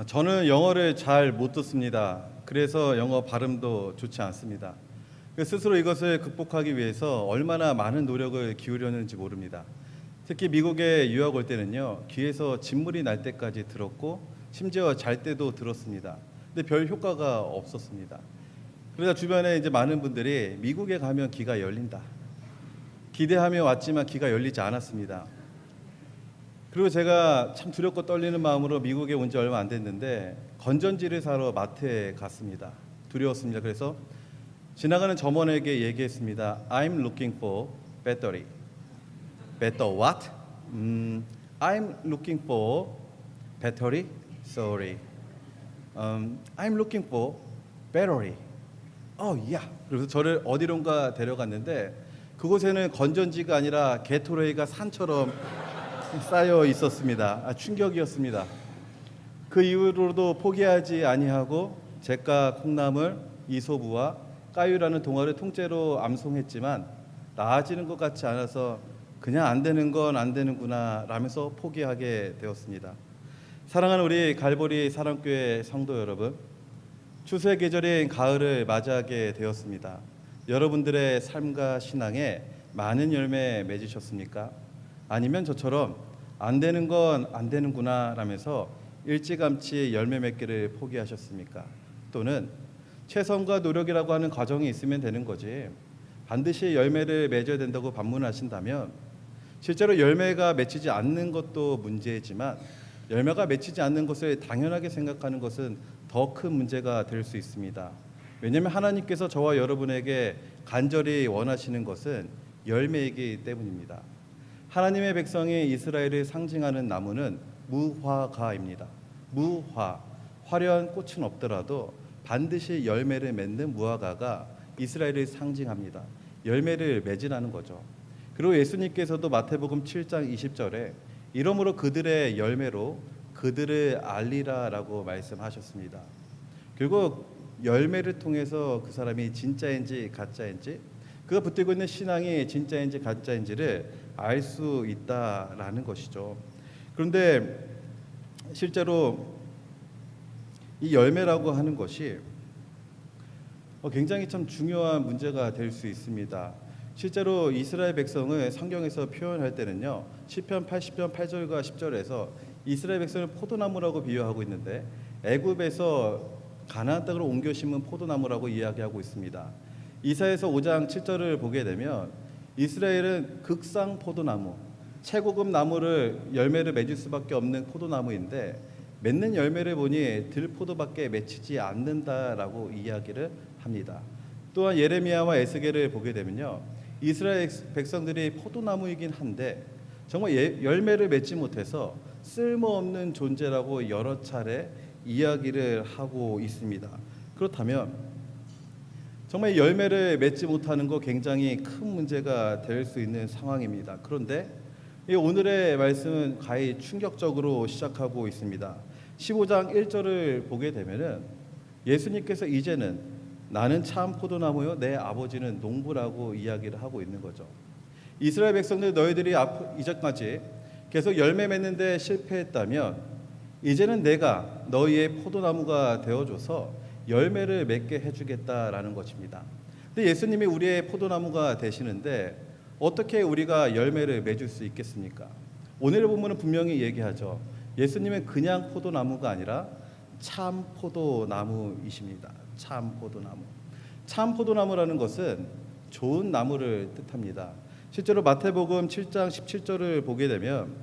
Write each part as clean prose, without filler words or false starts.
저는 영어를 잘 못 듣습니다. 그래서 영어 발음도 좋지 않습니다. 스스로 이것을 극복하기 위해서 얼마나 많은 노력을 기울였는지 모릅니다. 특히 미국에 유학 올 때는요, 귀에서 진물이 날 때까지 들었고 심지어 잘 때도 들었습니다. 근데 별 효과가 없었습니다. 그러다 주변에 이제 많은 분들이 미국에 가면 귀가 열린다, 기대하며 왔지만 귀가 열리지 않았습니다. 그리고 제가 참 두렵고 떨리는 마음으로 미국에 온 지 얼마 안 됐는데 건전지를 사러 마트에 갔습니다. 두려웠습니다. 그래서 지나가는 점원에게 얘기했습니다. I'm looking for battery. Better what? I'm looking for battery. Sorry. I'm looking for battery. Yeah. 그래서 저를 어디론가 데려갔는데 그곳에는 건전지가 아니라 게토레이가 산처럼 쌓여 있었습니다. 충격이었습니다. 그 이후로도 포기하지 아니하고 잿가 콩나물, 이소부와 까유라는 동화를 통째로 암송했지만 나아지는 것 같지 않아서 그냥 안 되는 건 안 되는구나 라면서 포기하게 되었습니다. 사랑하는 우리 갈보리 사랑교회 성도 여러분, 추수의 계절인 가을을 맞이하게 되었습니다. 여러분들의 삶과 신앙에 많은 열매 맺으셨습니까? 아니면 저처럼 안 되는 건 안 되는구나 라면서 일찌감치 열매 맺기를 포기하셨습니까? 또는 최선과 노력이라고 하는 과정이 있으면 되는 거지 반드시 열매를 맺어야 된다고 반문하신다면 실제로 열매가 맺히지 않는 것도 문제이지만 열매가 맺히지 않는 것을 당연하게 생각하는 것은 더 큰 문제가 될 수 있습니다. 왜냐하면 하나님께서 저와 여러분에게 간절히 원하시는 것은 열매이기 때문입니다. 하나님의 백성이 이스라엘을 상징하는 나무는 무화과입니다. 무화, 화려한 꽃은 없더라도 반드시 열매를 맺는 무화과가 이스라엘을 상징합니다. 열매를 맺으라는 거죠. 그리고 예수님께서도 마태복음 7장 20절에 이러므로 그들의 열매로 그들을 알리라라고 말씀하셨습니다. 결국 열매를 통해서 그 사람이 진짜인지 가짜인지, 그가 붙들고 있는 신앙이 진짜인지 가짜인지를 알 수 있다라는 것이죠. 그런데 실제로 이 열매라고 하는 것이 굉장히 참 중요한 문제가 될 수 있습니다. 실제로 이스라엘 백성을 성경에서 표현할 때는요, 시편 80편 8절과 10절에서 이스라엘 백성을 포도나무라고 비유하고 있는데 애굽에서 가나안 땅으로 옮겨 심은 포도나무라고 이야기하고 있습니다. 이사야서 5장 7절을 보게 되면 이스라엘은 극상 포도나무, 최고급 나무를 열매를 맺을 수밖에 없는 포도나무인데 맺는 열매를 보니 들포도밖에 맺히지 않는다라고 이야기를 합니다. 또한 예레미야와 에스겔을 보게 되면요, 이스라엘 백성들이 포도나무이긴 한데 정말 열매를 맺지 못해서 쓸모없는 존재라고 여러 차례 이야기를 하고 있습니다. 그렇다면 정말 열매를 맺지 못하는 거 굉장히 큰 문제가 될 수 있는 상황입니다. 그런데 오늘의 말씀은 가히 충격적으로 시작하고 있습니다. 15장 1절을 보게 되면은 예수님께서 이제는 나는 참 포도나무요 내 아버지는 농부라고 이야기를 하고 있는 거죠. 이스라엘 백성들, 너희들이 이전까지 계속 열매 맺는데 실패했다면 이제는 내가 너희의 포도나무가 되어줘서 열매를 맺게 해주겠다라는 것입니다. 근데 예수님이 우리의 포도나무가 되시는데 어떻게 우리가 열매를 맺을 수 있겠습니까? 오늘의 본문은 분명히 얘기하죠. 예수님은 그냥 포도나무가 아니라 참 포도나무이십니다. 참 포도나무. 참 포도나무라는 것은 좋은 나무를 뜻합니다. 실제로 마태복음 7장 17절을 보게 되면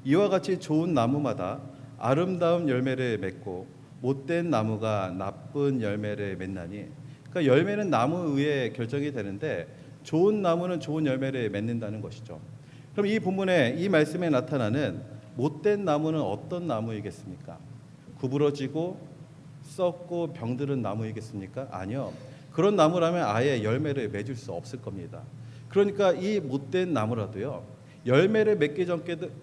이와 같이 좋은 나무마다 아름다운 열매를 맺고 못된 나무가 나쁜 열매를 맺나니, 그러니까 열매는 나무 위에 결정이 되는데 좋은 나무는 좋은 열매를 맺는다는 것이죠. 그럼 이 본문에 이 말씀에 나타나는 못된 나무는 어떤 나무이겠습니까? 구부러지고 썩고 병들은 나무이겠습니까? 아니요. 그런 나무라면 아예 열매를 맺을 수 없을 겁니다. 그러니까 이 못된 나무라도요, 열매를 맺기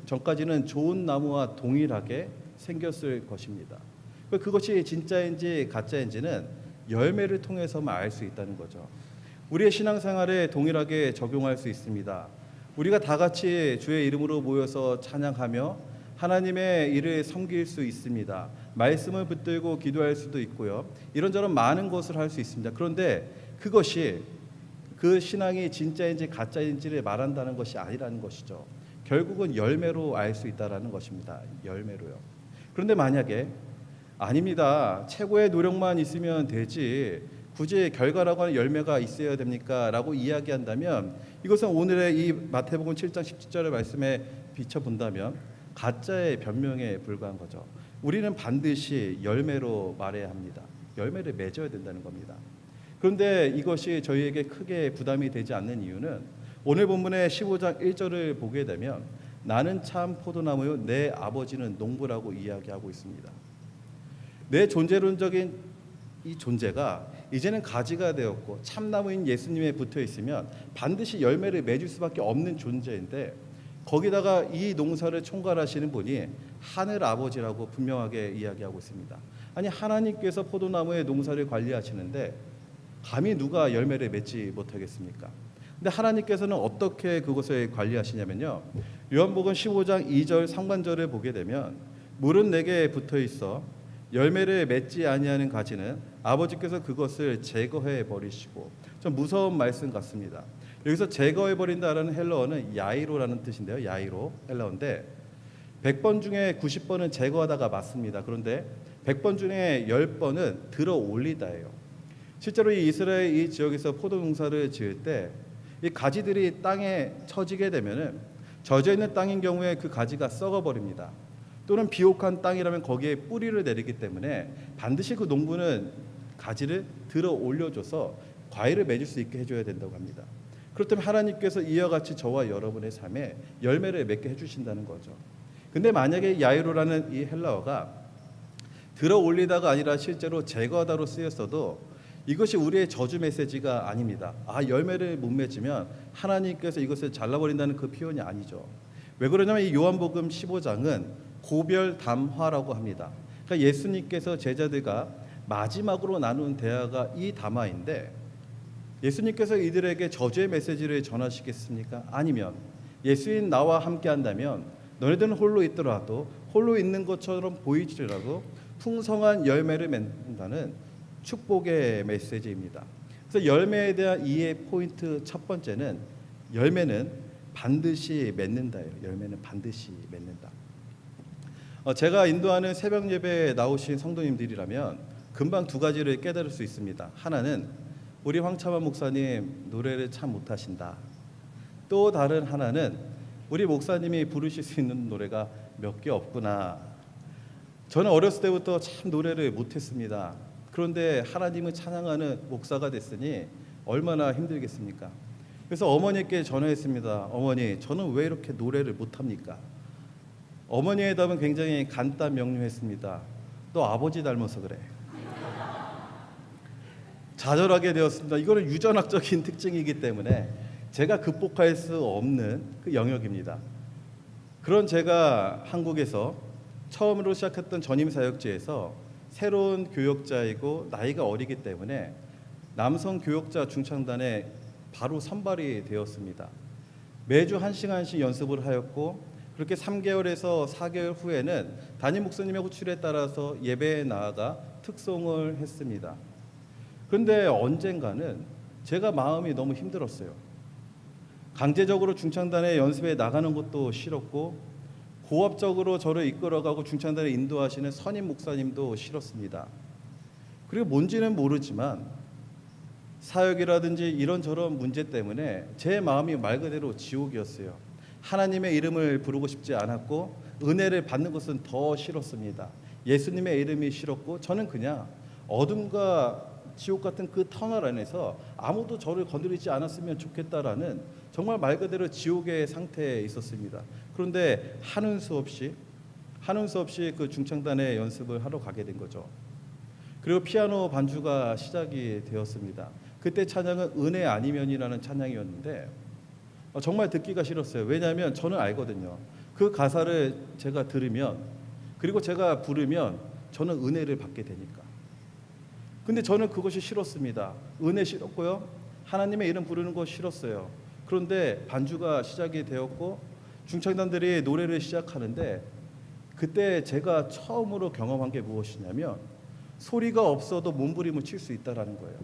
전까지는 좋은 나무와 동일하게 생겼을 것입니다. 그것이 진짜인지 가짜인지는 열매를 통해서만 알 수 있다는 거죠. 우리의 신앙생활에 동일하게 적용할 수 있습니다. 우리가 다 같이 주의 이름으로 모여서 찬양하며 하나님의 일을 섬길 수 있습니다. 말씀을 붙들고 기도할 수도 있고요. 이런저런 많은 것을 할 수 있습니다. 그런데 그것이 그 신앙이 진짜인지 가짜인지를 말한다는 것이 아니라는 것이죠. 결국은 열매로 알 수 있다라는 것입니다. 열매로요. 그런데 만약에 아닙니다. 최고의 노력만 있으면 되지 굳이 결과라고 하는 열매가 있어야 됩니까? 라고 이야기한다면 이것은 오늘의 이 마태복음 7장 17절의 말씀에 비춰본다면 가짜의 변명에 불과한 거죠. 우리는 반드시 열매로 말해야 합니다. 열매를 맺어야 된다는 겁니다. 그런데 이것이 저희에게 크게 부담이 되지 않는 이유는 오늘 본문의 15장 1절을 보게 되면 나는 참 포도나무요 내 아버지는 농부라고 이야기하고 있습니다. 내 존재론적인 이 존재가 이제는 가지가 되었고 참나무인 예수님에 붙어 있으면 반드시 열매를 맺을 수밖에 없는 존재인데 거기다가 이 농사를 총괄하시는 분이 하늘 아버지라고 분명하게 이야기하고 있습니다. 아니 하나님께서 포도나무의 농사를 관리하시는데 감히 누가 열매를 맺지 못하겠습니까? 근데 하나님께서는 어떻게 그것을 관리하시냐면요. 요한복음 15장 2절 상반절을 보게 되면 물은 내게 붙어 있어 열매를 맺지 아니하는 가지는 아버지께서 그것을 제거해 버리시고 좀 무서운 말씀 같습니다. 여기서 제거해 버린다라는 헬라어는 야이로라는 뜻인데요. 야이로 헬라어인데 100번 중에 90번은 제거하다가 맞습니다. 그런데 100번 중에 10번은 들어 올리다예요. 실제로 이 이스라엘 이 지역에서 포도 농사를 지을 때 이 가지들이 땅에 처지게 되면은 젖어 있는 땅인 경우에 그 가지가 썩어 버립니다. 또는 비옥한 땅이라면 거기에 뿌리를 내리기 때문에 반드시 그 농부는 가지를 들어 올려줘서 과일을 맺을 수 있게 해줘야 된다고 합니다. 그렇다면 하나님께서 이와 같이 저와 여러분의 삶에 열매를 맺게 해주신다는 거죠. 근데 만약에 야이로라는 이 헬라어가 들어 올리다가 아니라 실제로 제거하다로 쓰였어도 이것이 우리의 저주 메시지가 아닙니다. 열매를 못 맺으면 하나님께서 이것을 잘라버린다는 그 표현이 아니죠. 왜 그러냐면 이 요한복음 15장은 고별 담화라고 합니다. 그러니까 예수님께서 제자들과 마지막으로 나눈 대화가 이 담화인데 예수님께서 이들에게 저주의 메시지를 전하시겠습니까? 아니면 예수인 나와 함께 한다면 너희들은 홀로 있더라도 홀로 있는 것처럼 보이지라도 풍성한 열매를 맺는다는 축복의 메시지입니다. 그래서 열매에 대한 이해 포인트 첫 번째는 열매는 반드시 맺는다예요. 열매는 반드시 맺는다. 제가 인도하는 새벽 예배에 나오신 성도님들이라면 금방 두 가지를 깨달을 수 있습니다. 하나는 우리 황차만 목사님 노래를 참 못하신다. 또 다른 하나는 우리 목사님이 부르실 수 있는 노래가 몇 개 없구나. 저는 어렸을 때부터 참 노래를 못했습니다. 그런데 하나님을 찬양하는 목사가 됐으니 얼마나 힘들겠습니까? 그래서 어머니께 전화했습니다. 어머니, 저는 왜 이렇게 노래를 못합니까? 어머니의 답은 굉장히 간단 명료했습니다. 너 아버지 닮아서 그래. 좌절하게 되었습니다. 이거는 유전학적인 특징이기 때문에 제가 극복할 수 없는 그 영역입니다. 그런 제가 한국에서 처음으로 시작했던 전임사역지에서 새로운 교역자이고 나이가 어리기 때문에 남성 교역자 중창단에 바로 선발이 되었습니다. 매주 1시간씩 연습을 하였고 그렇게 3개월에서 4개월 후에는 담임 목사님의 호출에 따라서 예배에 나아가 특송을 했습니다. 그런데 언젠가는 제가 마음이 너무 힘들었어요. 강제적으로 중창단에 연습에 나가는 것도 싫었고 고압적으로 저를 이끌어가고 중창단에 인도하시는 선임 목사님도 싫었습니다. 그리고 뭔지는 모르지만 사역이라든지 이런저런 문제 때문에 제 마음이 말 그대로 지옥이었어요. 하나님의 이름을 부르고 싶지 않았고 은혜를 받는 것은 더 싫었습니다. 예수님의 이름이 싫었고 저는 그냥 어둠과 지옥 같은 그 터널 안에서 아무도 저를 건드리지 않았으면 좋겠다라는 정말 말 그대로 지옥의 상태에 있었습니다. 그런데 하는 수 없이 그 중창단에 연습을 하러 가게 된 거죠. 그리고 피아노 반주가 시작이 되었습니다. 그때 찬양은 은혜 아니면이라는 찬양이었는데 정말 듣기가 싫었어요. 왜냐하면 저는 알거든요. 그 가사를 제가 들으면 그리고 제가 부르면 저는 은혜를 받게 되니까. 근데 저는 그것이 싫었습니다. 은혜 싫었고요. 하나님의 이름 부르는 거 싫었어요. 그런데 반주가 시작이 되었고 중창단들이 노래를 시작하는데 그때 제가 처음으로 경험한 게 무엇이냐면 소리가 없어도 몸부림을 칠 수 있다라는 거예요.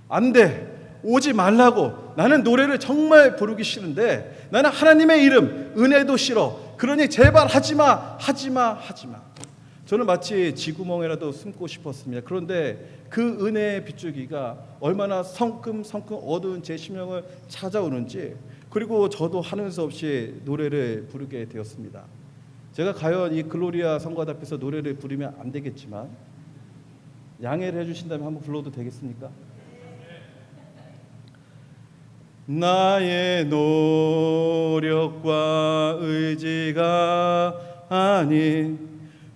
안 돼, 오지 말라고. 나는 노래를 정말 부르기 싫은데, 나는 하나님의 이름, 은혜도 싫어. 그러니 제발 하지마, 하지마, 하지마. 저는 마치 쥐구멍에라도 숨고 싶었습니다. 그런데 그 은혜의 빗줄기가 얼마나 성큼성큼 어두운 제 심령을 찾아오는지, 그리고 저도 하는 수 없이 노래를 부르게 되었습니다. 제가 과연 이 글로리아 성곽 앞에서 노래를 부르면 안 되겠지만 양해를 해주신다면 한번 불러도 되겠습니까? 나의 노력과 의지가 아닌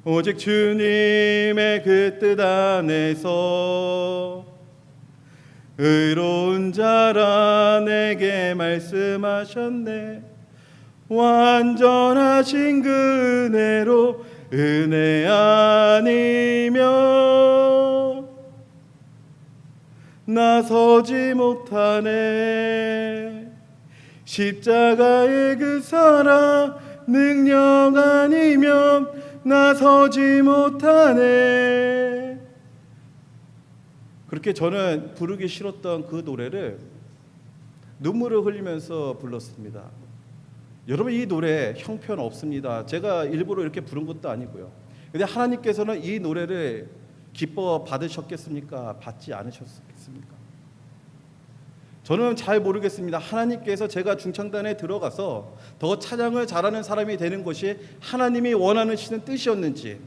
오직 주님의 그 뜻 안에서 의로운 자라 내게 말씀하셨네. 완전하신 그 은혜로 은혜 아니면 나서지 못하네. 십자가의 그 사랑 능력 아니면 나서지 못하네. 그렇게 저는 부르기 싫었던 그 노래를 눈물을 흘리면서 불렀습니다. 여러분, 이 노래 형편 없습니다. 제가 일부러 이렇게 부른 것도 아니고요. 근데 하나님께서는 이 노래를 기뻐 받으셨겠습니까? 받지 않으셨겠습니까? 저는 잘 모르겠습니다. 하나님께서 제가 중창단에 들어가서 더 찬양을 잘하는 사람이 되는 것이 하나님이 원하시는 뜻이었는지,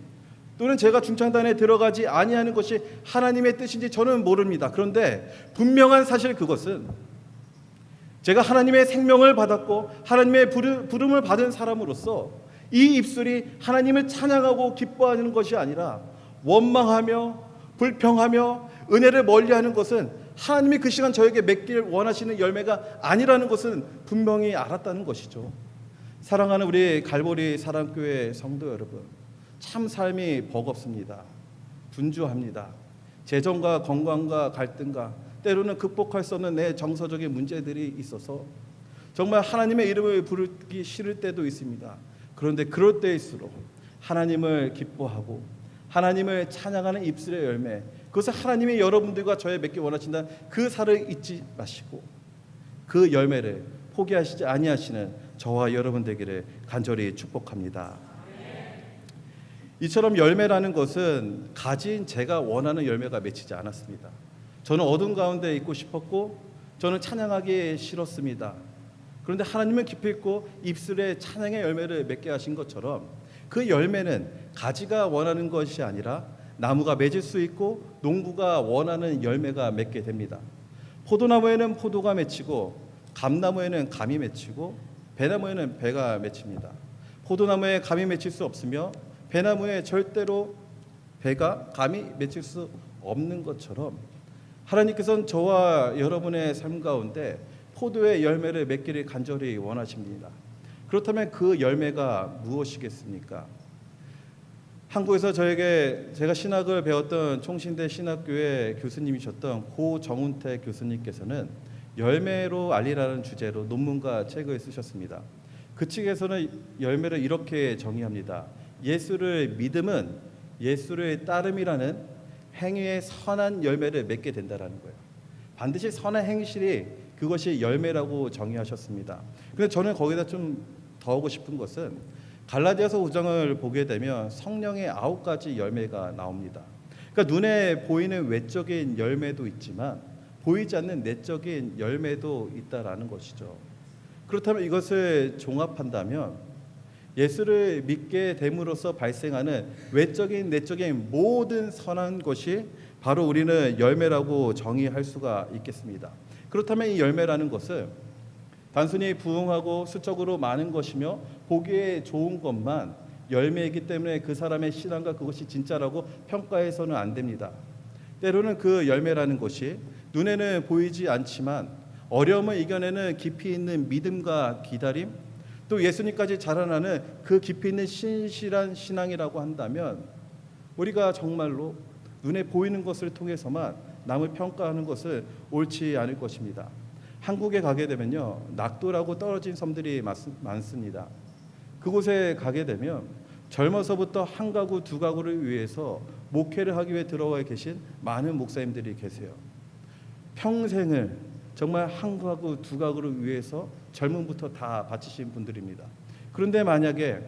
또는 제가 중창단에 들어가지 아니하는 것이 하나님의 뜻인지 저는 모릅니다. 그런데 분명한 사실, 그것은 제가 하나님의 생명을 받았고 하나님의 부름을 받은 사람으로서 이 입술이 하나님을 찬양하고 기뻐하는 것이 아니라 원망하며 불평하며 은혜를 멀리하는 것은 하나님이 그 시간 저에게 맺길 원하시는 열매가 아니라는 것은 분명히 알았다는 것이죠. 사랑하는 우리 갈보리 사랑교회 성도 여러분, 참 삶이 버겁습니다. 분주합니다. 재정과 건강과 갈등과 때로는 극복할 수 없는 내 정서적인 문제들이 있어서 정말 하나님의 이름을 부르기 싫을 때도 있습니다. 그런데 그럴 때일수록 하나님을 기뻐하고 하나님을 찬양하는 입술의 열매, 그것을 하나님이 여러분들과 저에 맺기 원하신다, 그 살을 잊지 마시고 그 열매를 포기하시지 아니하시는 저와 여러분 되기를 간절히 축복합니다. 이처럼 열매라는 것은 가진 제가 원하는 열매가 맺히지 않았습니다. 저는 어둠 가운데 있고 싶었고 저는 찬양하기 싫었습니다. 그런데 하나님은 깊이 있고 입술에 찬양의 열매를 맺게 하신 것처럼 그 열매는 가지가 원하는 것이 아니라 나무가 맺을 수 있고 농부가 원하는 열매가 맺게 됩니다. 포도나무에는 포도가 맺히고 감나무에는 감이 맺히고 배나무에는 배가 맺힙니다. 포도나무에 감이 맺힐 수 없으며 배나무에 절대로 배가 감이 맺힐 수 없는 것처럼 하나님께서는 저와 여러분의 삶 가운데 포도의 열매를 맺기를 간절히 원하십니다. 그렇다면 그 열매가 무엇이겠습니까? 한국에서 제가 신학을 배웠던 총신대 신학교의 교수님이셨던 고 정운택 교수님께서는 열매로 알리라는 주제로 논문과 책을 쓰셨습니다. 그 책에서는 열매를 이렇게 정의합니다. 예수를 믿음은 예수를 따름이라는 행위의 선한 열매를 맺게 된다라는 거예요. 반드시 선한 행실이 그것이 열매라고 정의하셨습니다. 그런데 저는 거기다 좀 더하고 싶은 것은 갈라디아서 5장을 보게 되면 성령의 9가지 열매가 나옵니다. 그러니까 눈에 보이는 외적인 열매도 있지만 보이지 않는 내적인 열매도 있다라는 것이죠. 그렇다면 이것을 종합한다면 예수를 믿게 됨으로써 발생하는 외적인 내적인 모든 선한 것이 바로 우리는 열매라고 정의할 수가 있겠습니다. 그렇다면 이 열매라는 것은 단순히 부흥하고 수적으로 많은 것이며 보기에 좋은 것만 열매이기 때문에 그 사람의 신앙과 그것이 진짜라고 평가해서는 안 됩니다. 때로는 그 열매라는 것이 눈에는 보이지 않지만 어려움을 이겨내는 깊이 있는 믿음과 기다림, 또 예수님까지 자라나는 그 깊이 있는 신실한 신앙이라고 한다면 우리가 정말로 눈에 보이는 것을 통해서만 남을 평가하는 것은 옳지 않을 것입니다. 한국에 가게 되면요, 낙도라고 떨어진 섬들이 많습니다. 그곳에 가게 되면 젊어서부터 한 가구 두 가구를 위해서 목회를 하기 위해 들어와 계신 많은 목사님들이 계세요. 평생을 정말 한 가구 두 가구를 위해서 젊음부터 다 바치신 분들입니다. 그런데 만약에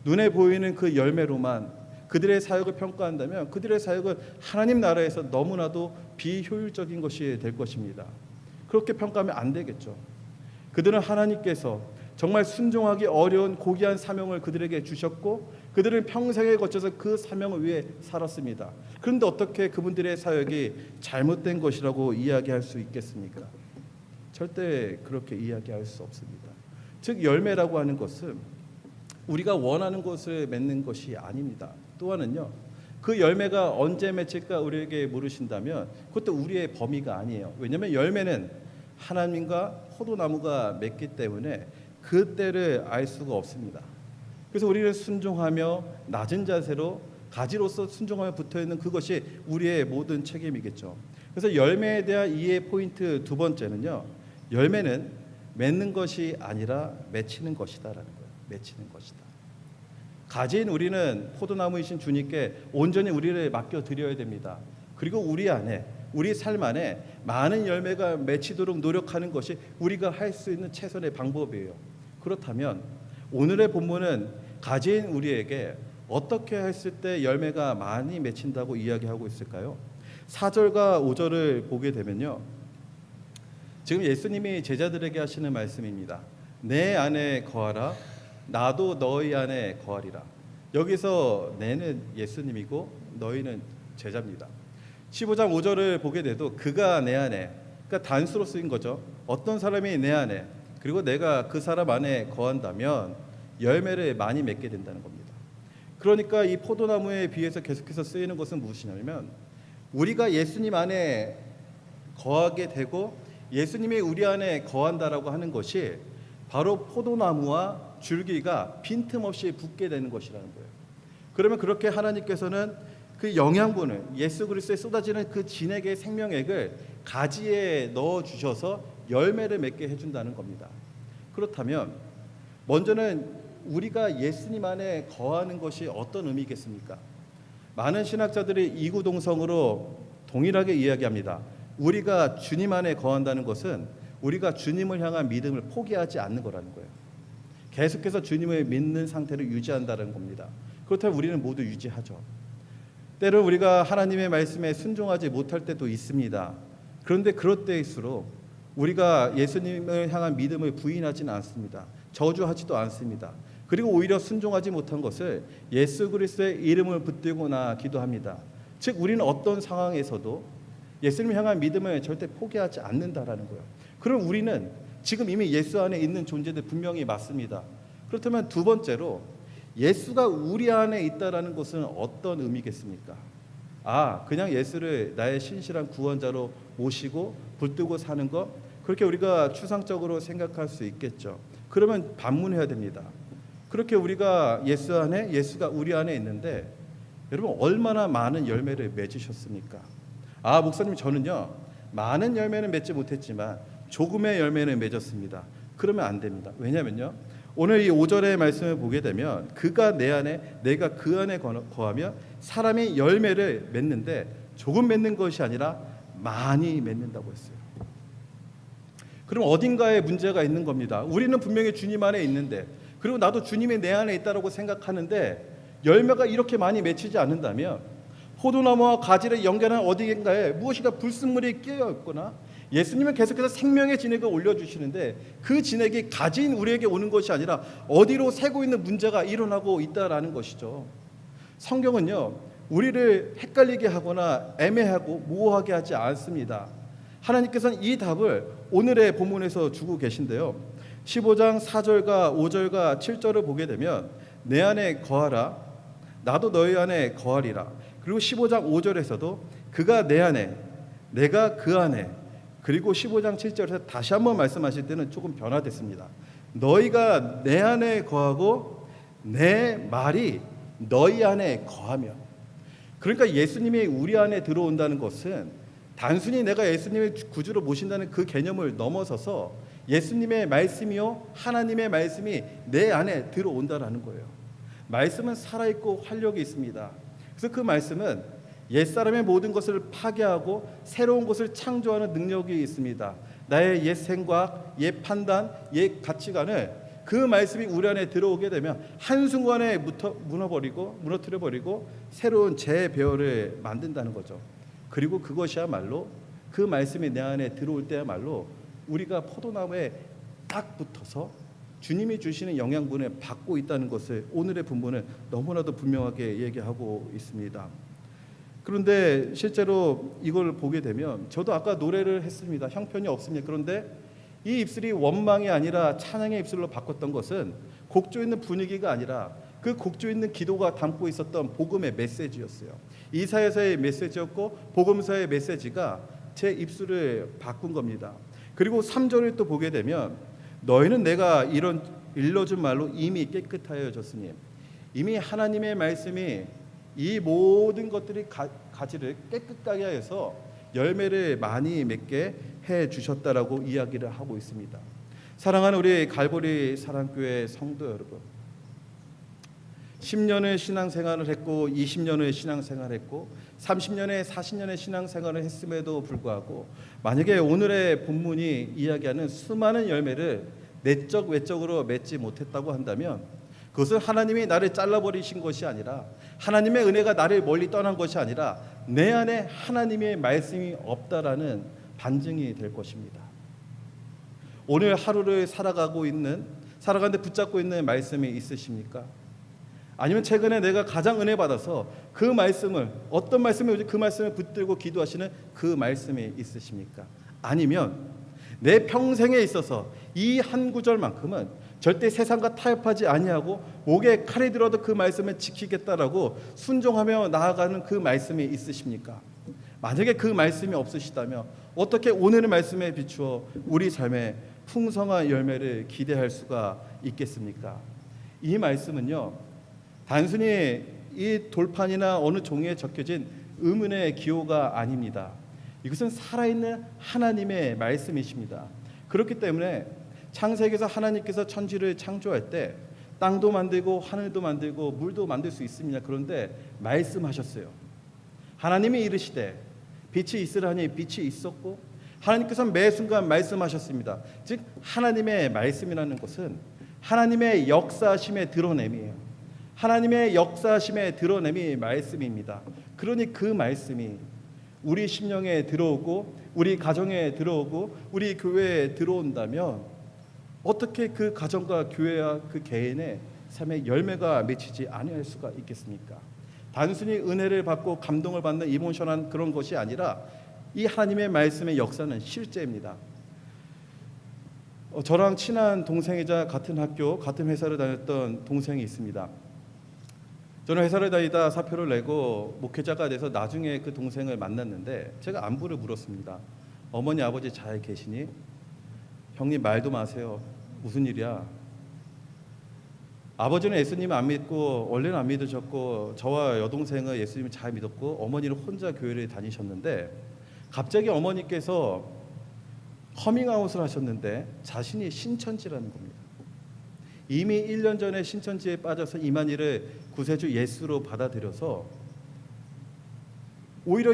눈에 보이는 그 열매로만 그들의 사역을 평가한다면 그들의 사역은 하나님 나라에서 너무나도 비효율적인 것이 될 것입니다. 그렇게 평가하면 안 되겠죠. 그들은 하나님께서 정말 순종하기 어려운 고귀한 사명을 그들에게 주셨고 그들은 평생에 거쳐서 그 사명을 위해 살았습니다. 그런데 어떻게 그분들의 사역이 잘못된 것이라고 이야기할 수 있겠습니까? 절대 그렇게 이야기할 수 없습니다. 즉 열매라고 하는 것은 우리가 원하는 것을 맺는 것이 아닙니다. 또한은요, 그 열매가 언제 맺힐까 우리에게 물으신다면 그것도 우리의 범위가 아니에요. 왜냐하면 열매는 하나님과 포도나무가 맺기 때문에 그 때를 알 수가 없습니다. 그래서 우리는 순종하며 낮은 자세로 가지로서 순종하며 붙어있는 그것이 우리의 모든 책임이겠죠. 그래서 열매에 대한 이해 포인트 두 번째는요, 열매는 맺는 것이 아니라 맺히는 것이다라는 거예요. 맺히는 것이다. 가진 우리는 포도나무이신 주님께 온전히 우리를 맡겨드려야 됩니다. 그리고 우리 안에 우리 삶 안에 많은 열매가 맺히도록 노력하는 것이 우리가 할 수 있는 최선의 방법이에요. 그렇다면 오늘의 본문은 가진 우리에게 어떻게 했을 때 열매가 많이 맺힌다고 이야기하고 있을까요? 4절과 5절을 보게 되면요, 지금 예수님이 제자들에게 하시는 말씀입니다. 내 안에 거하라 나도 너희 안에 거하리라. 여기서 내는 예수님이고 너희는 제자입니다. 15장 5절을 보게 돼도 그가 내 안에, 그러니까 단수로 쓰인 거죠. 어떤 사람이 내 안에 그리고 내가 그 사람 안에 거한다면 열매를 많이 맺게 된다는 겁니다. 그러니까 이 포도나무에 비해서 계속해서 쓰이는 것은 무엇이냐면 우리가 예수님 안에 거하게 되고 예수님이 우리 안에 거한다라고 하는 것이 바로 포도나무와 줄기가 빈틈없이 붙게 되는 것이라는 거예요. 그러면 그렇게 하나님께서는 그 영양분을 예수 그리스도에 쏟아지는 그 진액의 생명액을 가지에 넣어 주셔서 열매를 맺게 해준다는 겁니다. 그렇다면 먼저는 우리가 예수님 안에 거하는 것이 어떤 의미겠습니까? 많은 신학자들이 이구동성으로 동일하게 이야기합니다. 우리가 주님 안에 거한다는 것은 우리가 주님을 향한 믿음을 포기하지 않는 거라는 거예요. 계속해서 주님을 믿는 상태를 유지한다는 겁니다. 그렇다면 우리는 모두 유지하죠. 때로 우리가 하나님의 말씀에 순종하지 못할 때도 있습니다. 그런데 그럴 때일수록 우리가 예수님을 향한 믿음을 부인하지는 않습니다. 저주하지도 않습니다. 그리고 오히려 순종하지 못한 것을 예수 그리스도의 이름을 붙들거나 기도합니다. 즉 우리는 어떤 상황에서도 예수님을 향한 믿음을 절대 포기하지 않는다라는 거예요. 그럼 우리는 지금 이미 예수 안에 있는 존재들 분명히 맞습니다. 그렇다면 두 번째로 예수가 우리 안에 있다라는 것은 어떤 의미겠습니까? 그냥 예수를 나의 신실한 구원자로 모시고 붙들고 사는 것, 그렇게 우리가 추상적으로 생각할 수 있겠죠. 그러면 반문해야 됩니다. 그렇게 우리가 예수 안에, 예수가 우리 안에 있는데 여러분 얼마나 많은 열매를 맺으셨습니까? 목사님 저는요 많은 열매는 맺지 못했지만 조금의 열매는 맺었습니다. 그러면 안 됩니다. 왜냐면요 오늘 이 5절의 말씀을 보게 되면 그가 내 안에 내가 그 안에 거하며 사람이 열매를 맺는데 조금 맺는 것이 아니라 많이 맺는다고 했어요. 그럼 어딘가에 문제가 있는 겁니다. 우리는 분명히 주님 안에 있는데 그리고 나도 주님이 내 안에 있다고 생각하는데 열매가 이렇게 많이 맺히지 않는다면 포도나무와 가지를 연결한 어딘가에 무엇인가 불순물이 끼어 있거나 예수님은 계속해서 생명의 진액을 올려주시는데 그 진액이 가진 우리에게 오는 것이 아니라 어디로 새고 있는 문제가 일어나고 있다라는 것이죠. 성경은요 우리를 헷갈리게 하거나 애매하고 모호하게 하지 않습니다. 하나님께서는 이 답을 오늘의 본문에서 주고 계신데요 15장 4절과 5절과 7절을 보게 되면 내 안에 거하라 나도 너희 안에 거하리라. 그리고 15장 5절에서도 그가 내 안에 내가 그 안에, 그리고 15장 7절에서 다시 한번 말씀하실 때는 조금 변화됐습니다. 너희가 내 안에 거하고 내 말이 너희 안에 거하면, 그러니까 예수님이 우리 안에 들어온다는 것은 단순히 내가 예수님을 구주로 모신다는 그 개념을 넘어서서 예수님의 말씀이요 하나님의 말씀이 내 안에 들어온다라는 거예요. 말씀은 살아있고 활력이 있습니다. 그래서 그 말씀은 옛사람의 모든 것을 파괴하고 새로운 것을 창조하는 능력이 있습니다. 나의 옛 생각, 옛 판단, 옛 가치관을 그 말씀이 우리 안에 들어오게 되면 한순간에 무너뜨려버리고 새로운 재배열을 만든다는 거죠. 그리고 그것이야말로 그 말씀이 내 안에 들어올 때야말로 우리가 포도나무에 딱 붙어서 주님이 주시는 영양분을 받고 있다는 것을 오늘의 본문은 너무나도 분명하게 얘기하고 있습니다. 그런데 실제로 이걸 보게 되면 저도 아까 노래를 했습니다. 형편이 없습니다. 그런데 이 입술이 원망이 아니라 찬양의 입술로 바꿨던 것은 곡조 있는 분위기가 아니라 그 곡조 있는 기도가 담고 있었던 복음의 메시지였어요. 이사야서의 메시지였고 복음서의 메시지가 제 입술을 바꾼 겁니다. 그리고 3절을 또 보게 되면 너희는 내가 이런 일러준 말로 이미 깨끗하여졌으니, 이미 하나님의 말씀이 이 모든 것들이 가지를 깨끗하게 해서 열매를 많이 맺게 해 주셨다라고 이야기를 하고 있습니다. 사랑하는 우리 갈보리 사랑교회 성도 여러분, 10년의 신앙생활을 했고 20년의 신앙생활을 했고 30년의 40년의 신앙생활을 했음에도 불구하고 만약에 오늘의 본문이 이야기하는 수많은 열매를 내적 외적으로 맺지 못했다고 한다면 그것은 하나님이 나를 잘라버리신 것이 아니라 하나님의 은혜가 나를 멀리 떠난 것이 아니라 내 안에 하나님의 말씀이 없다라는 반증이 될 것입니다. 오늘 하루를 살아가는데 붙잡고 있는 말씀이 있으십니까? 아니면 최근에 내가 가장 은혜 받아서 그 말씀을 그 말씀을 붙들고 기도하시는 그 말씀이 있으십니까? 아니면 내 평생에 있어서 이 한 구절만큼은 절대 세상과 타협하지 아니하고 목에 칼이 들어도 그 말씀을 지키겠다라고 순종하며 나아가는 그 말씀이 있으십니까? 만약에 그 말씀이 없으시다면 어떻게 오늘의 말씀에 비추어 우리 삶에 풍성한 열매를 기대할 수가 있겠습니까? 이 말씀은요, 단순히 이 돌판이나 어느 종이에 적혀진 의문의 기호가 아닙니다. 이것은 살아있는 하나님의 말씀이십니다. 그렇기 때문에 창세기에서 하나님께서 천지를 창조할 때 땅도 만들고 하늘도 만들고 물도 만들 수 있습니다. 그런데 말씀하셨어요. 하나님이 이르시되 빛이 있으라니 빛이 있었고, 하나님께서는 매 순간 말씀하셨습니다. 즉 하나님의 말씀이라는 것은 하나님의 역사심의 드러냄이에요. 하나님의 역사심의 드러냄이 말씀입니다. 그러니 그 말씀이 우리 심령에 들어오고 우리 가정에 들어오고 우리 교회에 들어온다면 어떻게 그 가정과 교회와 그 개인의 삶에 열매가 맺히지 아니할 수가 있겠습니까? 단순히 은혜를 받고 감동을 받는 이모션한 그런 것이 아니라 이 하나님의 말씀의 역사는 실제입니다. 저랑 친한 동생이자 같은 학교, 같은 회사를 다녔던 동생이 있습니다. 저는 회사를 다니다 사표를 내고 목회자가 돼서 나중에 그 동생을 만났는데 제가 안부를 물었습니다. 어머니 아버지 잘 계시니? 형님 말도 마세요. 무슨 일이야? 아버지는 예수님 안 믿고 원래는 안 믿으셨고 저와 여동생은 예수님을 잘 믿었고 어머니는 혼자 교회를 다니셨는데 갑자기 어머니께서 커밍아웃을 하셨는데 자신이 신천지라는 겁니다. 이미 1년 전에 신천지에 빠져서 이만희를 구세주 예수로 받아들여서 오히려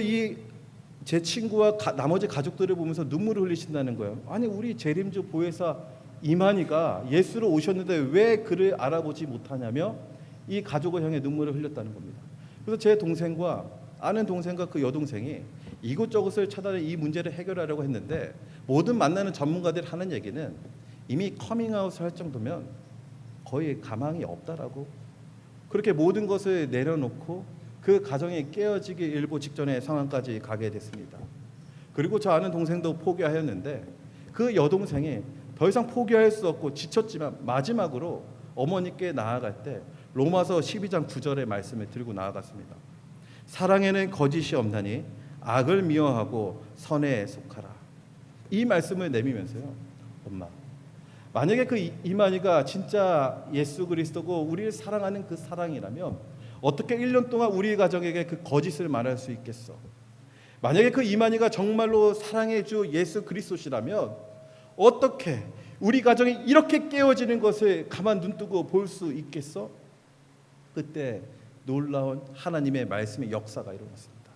제 친구와 나머지 가족들을 보면서 눈물을 흘리신다는 거예요. 아니 우리 재림주 보혜사 이만희가 예수로 오셨는데 왜 그를 알아보지 못하냐며 이 가족을 향해 눈물을 흘렸다는 겁니다. 그래서 제 동생과 아는 동생과 그 여동생이 이곳저곳을 찾아내 이 문제를 해결하려고 했는데 모든 만나는 전문가들이 하는 얘기는 이미 커밍아웃을 할 정도면 거의 가망이 없다라고, 그렇게 모든 것을 내려놓고 그 가정이 깨어지기 일보 직전의 상황까지 가게 됐습니다. 그리고 저 아는 동생도 포기하였는데 그 여동생이 더 이상 포기할 수 없고 지쳤지만 마지막으로 어머니께 나아갈 때 로마서 12장 9절의 말씀을 들고 나아갔습니다. 사랑에는 거짓이 없나니 악을 미워하고 선에 속하라. 이 말씀을 내미면서요, 엄마, 만약에 그 이만희가 진짜 예수 그리스도고 우리를 사랑하는 그 사랑이라면 어떻게 1년 동안 우리 가정에게 그 거짓을 말할 수 있겠어? 만약에 그 이만희가 정말로 사랑의 주 예수 그리스도시라면 어떻게 우리 가정이 이렇게 깨어지는 것을 가만 눈뜨고 볼 수 있겠어? 그때 놀라운 하나님의 말씀의 역사가 일어났습니다.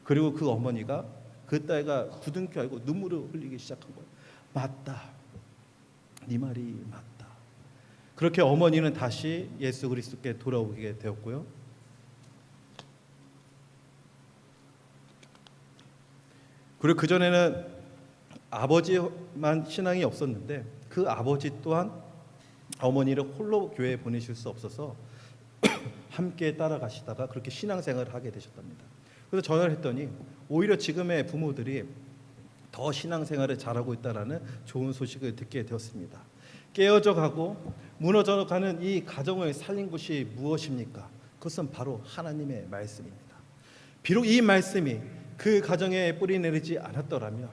그리고 그 어머니가 그 딸가 부둥켜 안고 눈물을 흘리기 시작한 거예요. 맞다. 네 말이 맞다. 그렇게 어머니는 다시 예수 그리스도께 돌아오게 되었고요. 그리고 그전에는 아버지만 신앙이 없었는데 그 아버지 또한 어머니를 홀로 교회에 보내실 수 없어서 함께 따라가시다가 그렇게 신앙생활을 하게 되셨답니다. 그래서 전화를 했더니 오히려 지금의 부모들이 더 신앙생활을 잘하고 있다라는 좋은 소식을 듣게 되었습니다. 깨어져 가고 무너져 가는 이 가정을 살린 것이 무엇입니까? 그것은 바로 하나님의 말씀입니다. 비록 이 말씀이 그 가정에 뿌리 내리지 않았더라면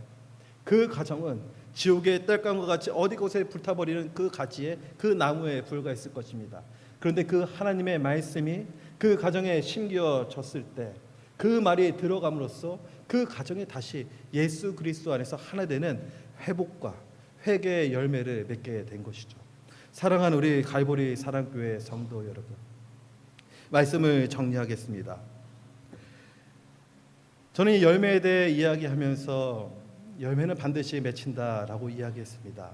그 가정은 지옥의 땔감과 같이 어디 곳에 불타버리는 그 가지에 그 나무에 불과했을 것입니다. 그런데 그 하나님의 말씀이 그 가정에 심겨졌을 때 그 말이 들어감으로써 그 가정에 다시 예수 그리스도 안에서 하나 되는 회복과 회개의 열매를 맺게 된 것이죠. 사랑하는 우리 갈보리 사랑교회 성도 여러분, 말씀을 정리하겠습니다. 저는 이 열매에 대해 이야기하면서 열매는 반드시 맺힌다라고 이야기했습니다.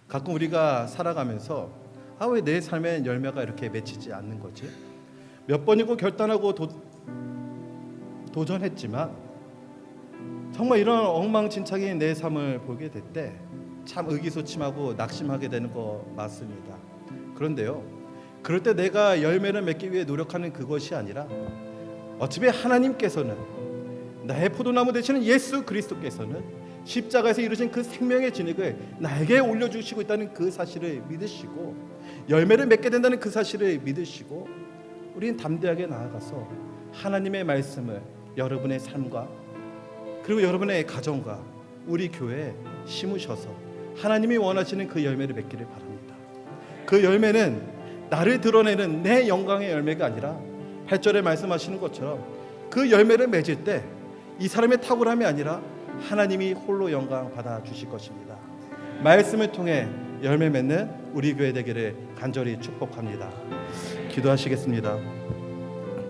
가끔 우리가 살아가면서 왜 내 삶엔 열매가 이렇게 맺히지 않는 거지? 몇 번이고 결단하고 도전했지만 정말 이런 엉망진창인 내 삶을 보게 될 때 참 의기소침하고 낙심하게 되는 거 맞습니다. 그런데요, 그럴 때 내가 열매를 맺기 위해 노력하는 그것이 아니라 어차피 하나님께서는 나의 포도나무 되시는 예수 그리스도께서는 십자가에서 이루신 그 생명의 진액을 나에게 올려주시고 있다는 그 사실을 믿으시고 열매를 맺게 된다는 그 사실을 믿으시고 우리는 담대하게 나아가서 하나님의 말씀을 여러분의 삶과 그리고 여러분의 가정과 우리 교회에 심으셔서 하나님이 원하시는 그 열매를 맺기를 바랍니다. 그 열매는 나를 드러내는 내 영광의 열매가 아니라 8절에 말씀하시는 것처럼 그 열매를 맺을 때 이 사람의 탁월함이 아니라 하나님이 홀로 영광 받아 주실 것입니다. 말씀을 통해 열매 맺는 우리 교회 되기를 간절히 축복합니다. 기도하시겠습니다.